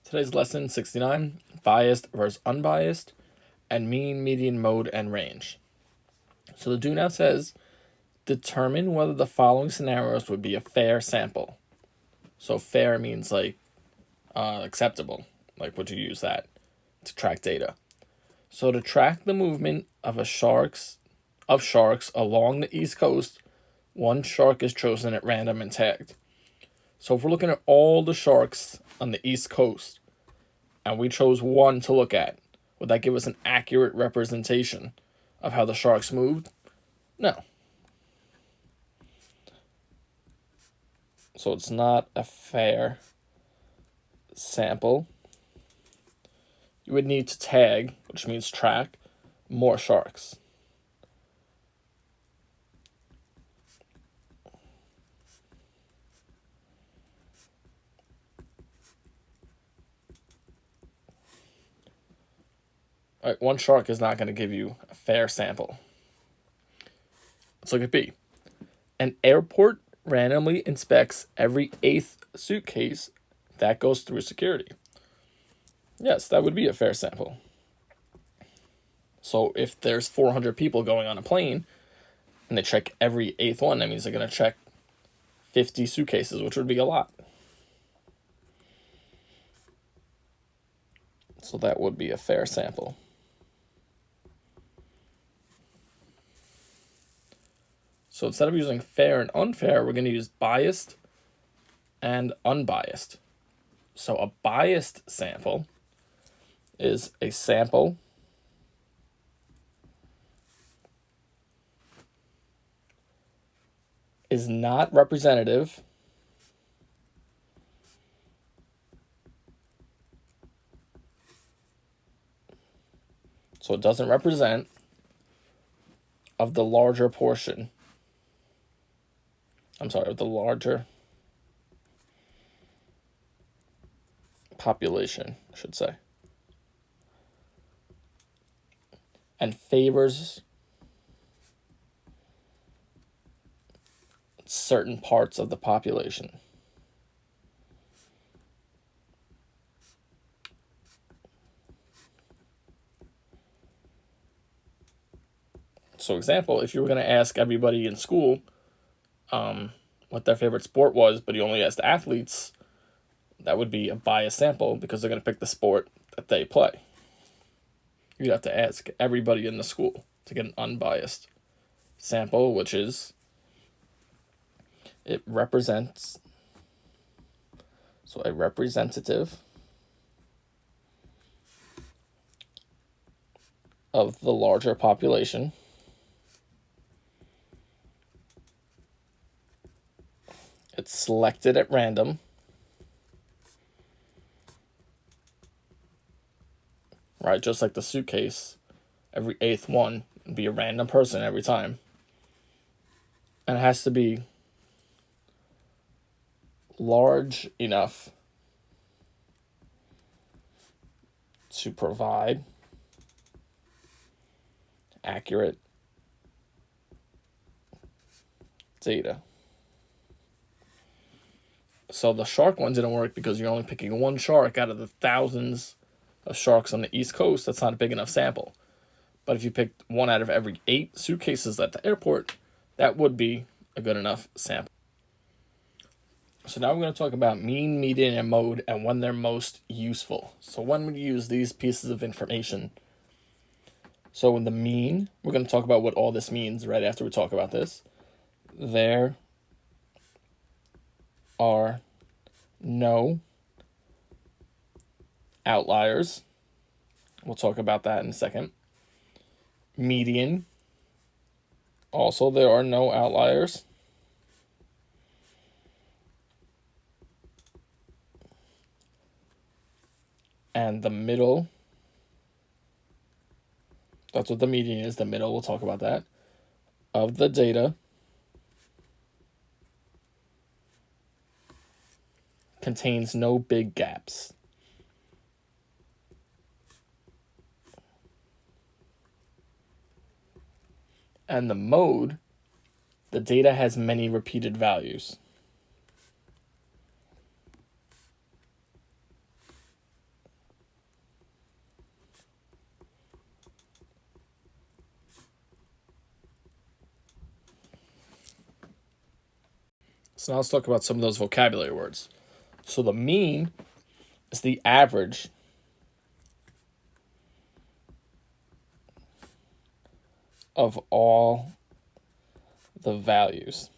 Today's lesson 69, biased versus unbiased, and mean, median, mode, and range. So the do now says, determine whether the following scenarios would be a fair sample. So fair means like acceptable. Like, would you use that to track data? So to track the movement of sharks along the East Coast, one shark is chosen at random and tagged. So if we're looking at all the sharks on the East Coast, and we chose one to look at, would that give us an accurate representation of how the sharks moved? No. So it's not a fair sample. You would need to tag, which means track, more sharks. All right, one shark is not going to give you a fair sample. Let's look at B. An airport randomly inspects every 8th suitcase that goes through security. Yes, that would be a fair sample. So if there's 400 people going on a plane and they check every 8th one, that means they're going to check 50 suitcases, which would be a lot. So that would be a fair sample. So instead of using fair and unfair, we're going to use biased and unbiased. So a biased sample is a sample is not representative so it doesn't represent of the larger portion. Of the larger population, I should say. And favors certain parts of the population. So example, if you were going to ask everybody in school what their favorite sport was, but you only asked athletes, that would be a biased sample because they're going to pick the sport that they play. You'd have to ask everybody in the school to get an unbiased sample, which is it represents, so a representative of the larger population. It's selected at random. Right, just like the suitcase, every 8th one would be a random person every time. And it has to be large enough to provide accurate data. So the shark one didn't work because you're only picking one shark out of the thousands of sharks on the East Coast. That's not a big enough sample. But if you picked one out of every 8 suitcases at the airport, that would be a good enough sample. So now we're going to talk about mean, median, and mode and when they're most useful. So when we use these pieces of information. So in the mean, we're going to talk about what all this means right after we talk about this. There are no outliers. We'll talk about that in a second. Median. Also, there are no outliers. And the middle. That's what the median is, the middle. We'll talk about that. Of the data contains no big gaps. And the mode, the data has many repeated values. So now let's talk about some of those vocabulary words. So the mean is the average of all the values.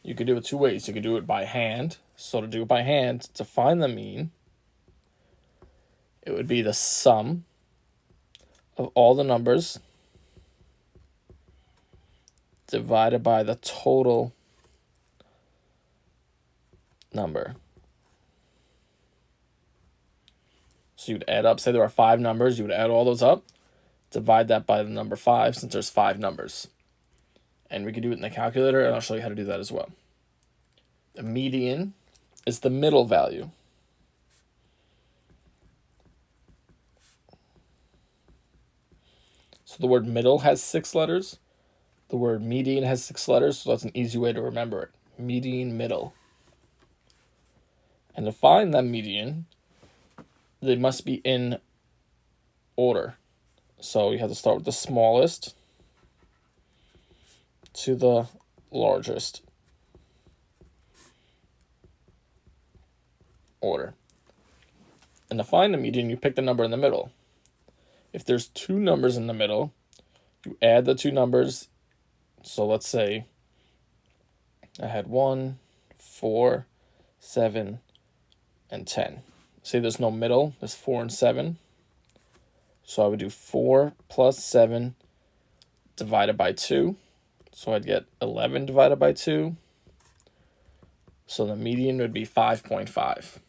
You could do it two ways. You could do it by hand. So to do it by hand, to find the mean, it would be the sum of all the numbers divided by the total number. So you'd add up, say there are 5 numbers, you would add all those up, divide that by the number 5 since there's 5 numbers. And we could do it in the calculator, and I'll show you how to do that as well. The median is the middle value. So the word middle has 6 letters. The word median has 6 letters, so that's an easy way to remember it. Median, middle. And to find that median, they must be in order. So you have to start with the smallest to the largest order. And to find the median, you pick the number in the middle. If there's 2 numbers in the middle, you add the 2 numbers. So let's say I had 1, 4, 7, and 10. Say there's no middle, there's 4 and 7. So I would do 4 plus 7 divided by 2. So I'd get 11 divided by 2. So the median would be 5.5.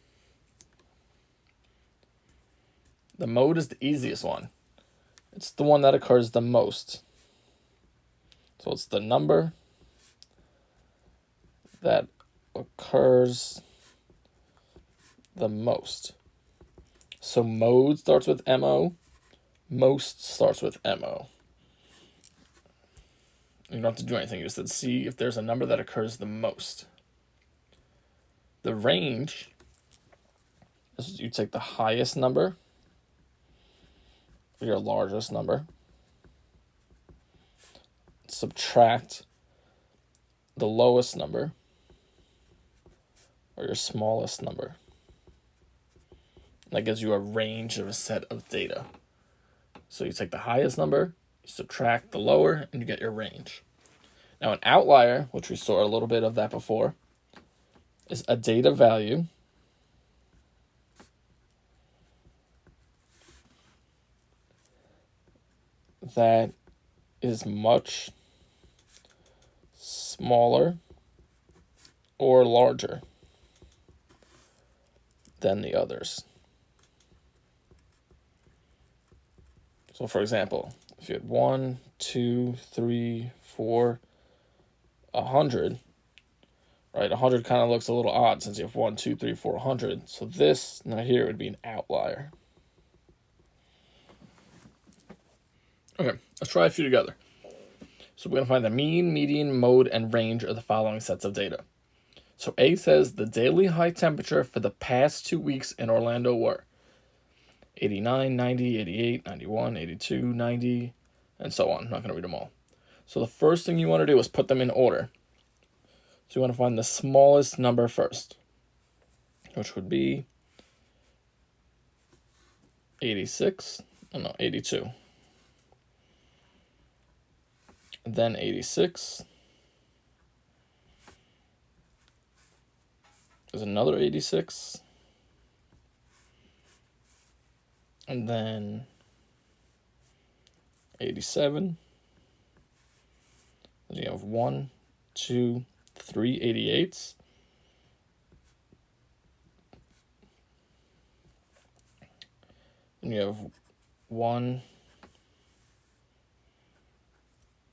The mode is the easiest one. It's the one that occurs the most. So it's the number that occurs the most. So mode starts with MO. Most starts with MO. You don't have to do anything. You just have to see if there's a number that occurs the most. The range is you take the highest number, your largest number, subtract the lowest number, or your smallest number. That gives you a range of a set of data. So you take the highest number, you subtract the lower, and you get your range. Now an outlier, which we saw a little bit of that before, is a data value that is much smaller or larger than the others. So for example, if you had 1, 2, 3, 4, 100, right? 100 kind of looks a little odd since you have 1, 2, 3, 4, 100. So this now here would be an outlier. Okay, let's try a few together. So we're going to find the mean, median, mode, and range of the following sets of data. So A says the daily high temperature for the past 2 weeks in Orlando were 89, 90, 88, 91, 82, 90, and so on. I'm not going to read them all. So the first thing you want to do is put them in order. So you want to find the smallest number first, which would be 82. Then 86. There's another 86. And then 87. And you have 1, 2, 3 88s. And you have 1,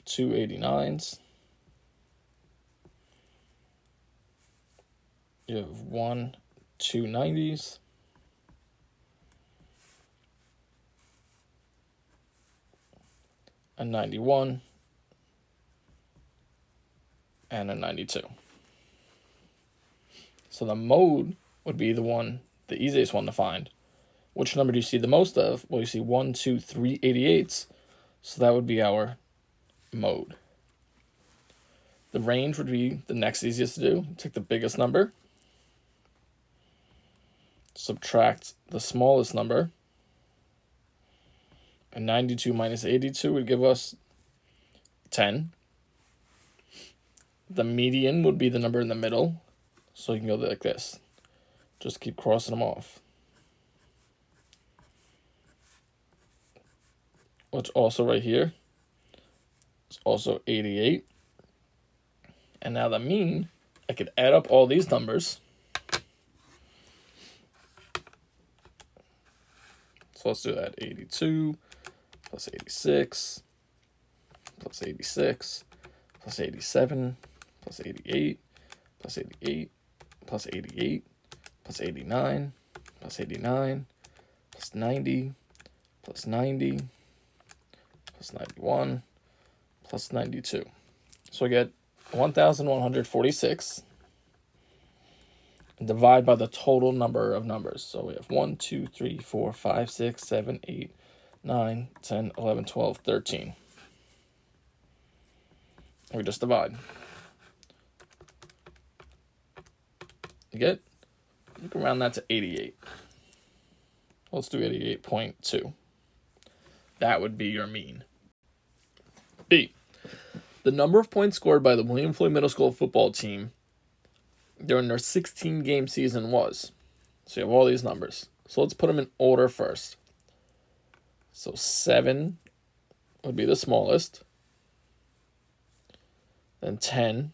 2 89s. You have 1, 2 90s. A 91. And a 92. So the mode would be the easiest one to find. Which number do you see the most of? Well, you see 1, 2, 3 88s. So that would be our mode. The range would be the next easiest to do. Take the biggest number, subtract the smallest number, and 92 minus 82 would give us 10. The median would be the number in the middle, so you can go like this. Just keep crossing them off. Which also right here is also 88. And now the mean, I could add up all these numbers. So let's do that. 82 plus 86 plus 86 plus 87 plus 88 plus 88 plus 88 plus 89 plus 89 plus 90 plus 90 plus 91 plus 92. So I get 1,146. And divide by the total number of numbers. So we have 1, 2, 3, 4, 5, 6, 7, 8, 9, 10, 11, 12, 13. We just divide. You get? You can round that to 88. Let's do 88.2. That would be your mean. B. The number of points scored by the William Floyd Middle School football team during their 16-game season was. So you have all these numbers. So let's put them in order first. So 7 would be the smallest. Then 10.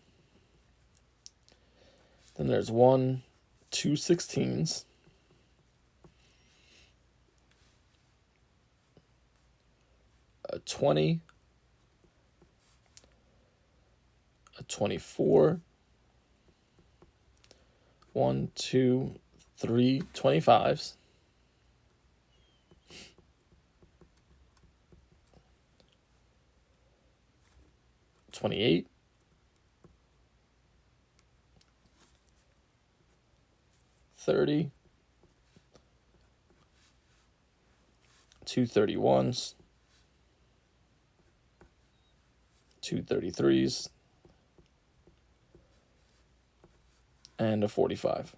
Then there's 1, 2 16s. A 20. A 24. 1, 2, 3 25s. $28. 30. 2 31s. 2 33s. And a 45.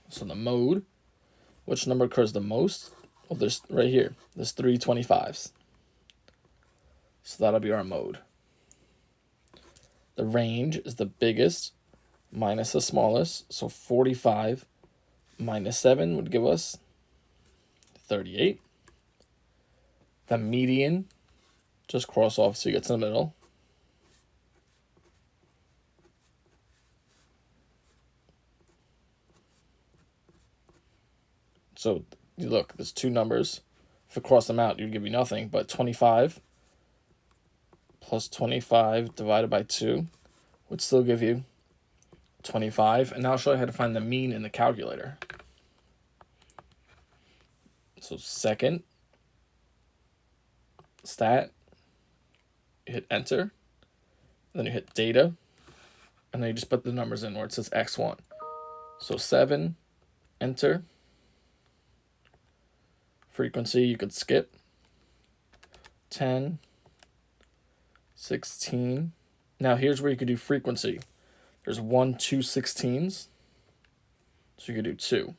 So the mode, which number occurs the most? Well, there's right here. There's 3 25s. So that'll be our mode. The range is the biggest minus the smallest. So 45 minus 7 would give us 38. The median, just cross off so you get to the middle. So you look, there's two numbers. If I cross them out, it would give you nothing, but 25 plus 25 divided by 2 would still give you 25. And now I'll show you how to find the mean in the calculator. So second stat, you hit enter, then you hit data, and then you just put the numbers in where it says x1. So 7, enter. Frequency you could skip. 10, 16. Now here's where you could do frequency. There's 1, 2 16s. So you could do 2.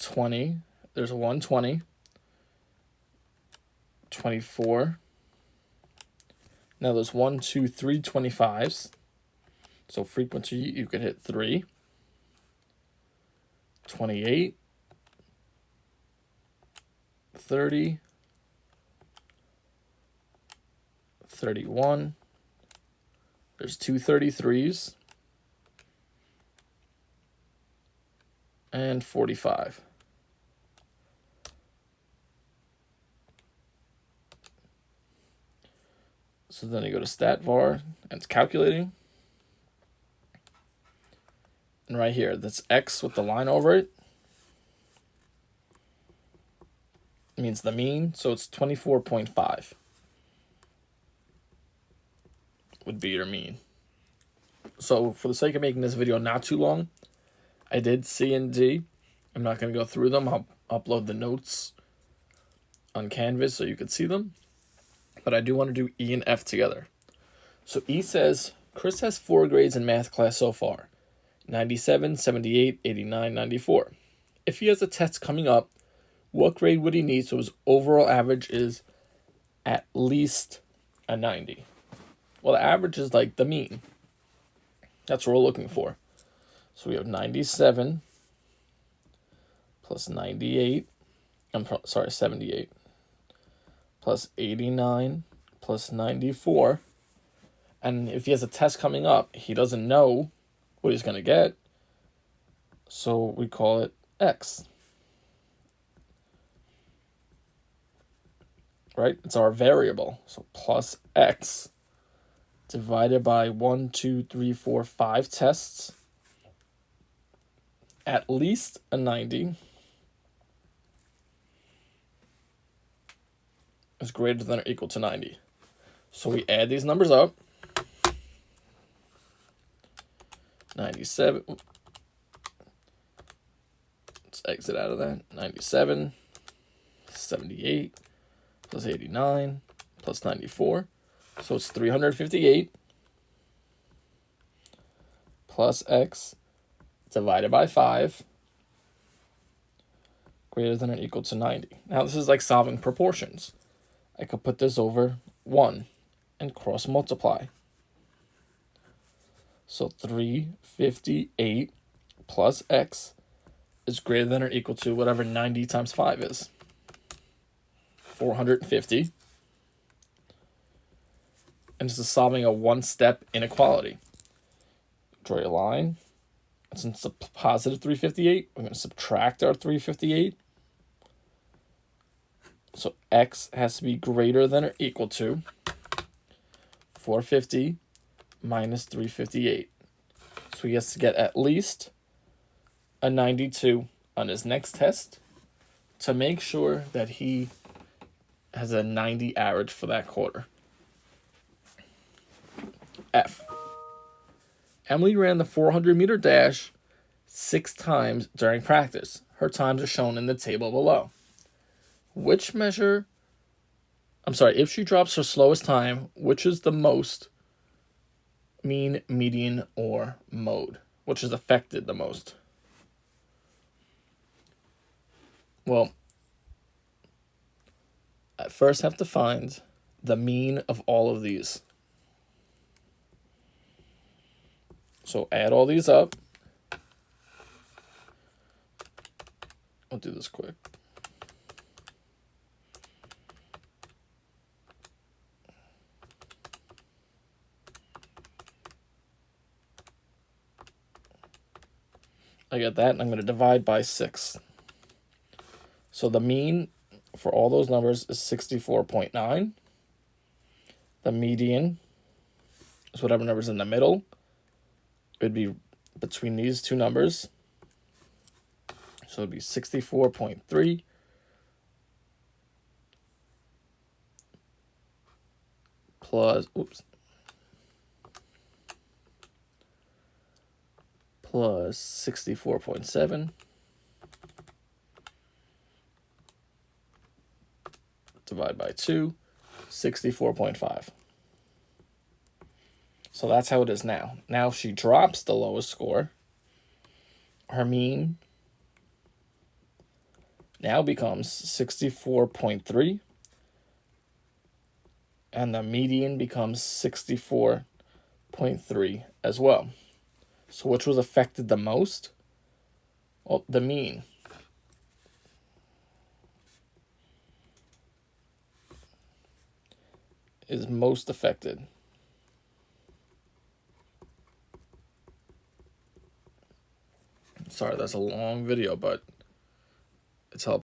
20. There's a 120. 24. Now there's 1, 2, 3 25s. So frequency you could hit 3. 28. 30, 31, there's 2 33s, and 45. So then you go to stat var, and it's calculating. And right here, that's X with the line over it. Means the mean, so it's 24.5 would be your mean. So for the sake of making this video not too long, I did C and D. I'm not going to go through them. I'll upload the notes on Canvas so you can see them. But I do want to do E and F together. So E says, Chris has 4 grades in math class so far. 97, 78, 89, 94. If he has a test coming up, what grade would he need so his overall average is at least a 90? Well, the average is like the mean. That's what we're looking for. So we have 97 plus 98. 78 plus 89 plus 94. And if he has a test coming up, he doesn't know what he's going to get. So we call it X. Right? It's our variable. So plus X divided by 1, 2, 3, 4, 5 tests. At least a 90 is greater than or equal to 90. So we add these numbers up. 97. Let's exit out of that. 97, 78, plus 89, plus 94. So it's 358 plus X divided by 5 greater than or equal to 90. Now this is like solving proportions. I could put this over 1 and cross multiply. So 358 plus X is greater than or equal to whatever 90 times 5 is. 450. And this is solving a one-step inequality. Draw a line. Since it's a positive 358, we're going to subtract our 358. So X has to be greater than or equal to 450 minus 358. So he has to get at least a 92 on his next test to make sure that he has a 90 average for that quarter. F. Emily ran the 400-meter dash 6 times during practice. Her times are shown in the table below. If she drops her slowest time, which is the most mean, median, or mode? Which is affected the most? Well, I first have to find the mean of all of these. So add all these up. I'll do this quick. I get that, and I'm going to divide by 6. So the mean for all those numbers is 64.9. The median is whatever number's in the middle. It would be between these two numbers. So it would be 64.3 plus 64.7 divided by 2, 64.5. So that's how it is now. Now if she drops the lowest score, her mean now becomes 64.3, and the median becomes 64.3 as well. So which was affected the most? Well, the mean. Is most affected. Sorry, that's a long video, but it's helpful.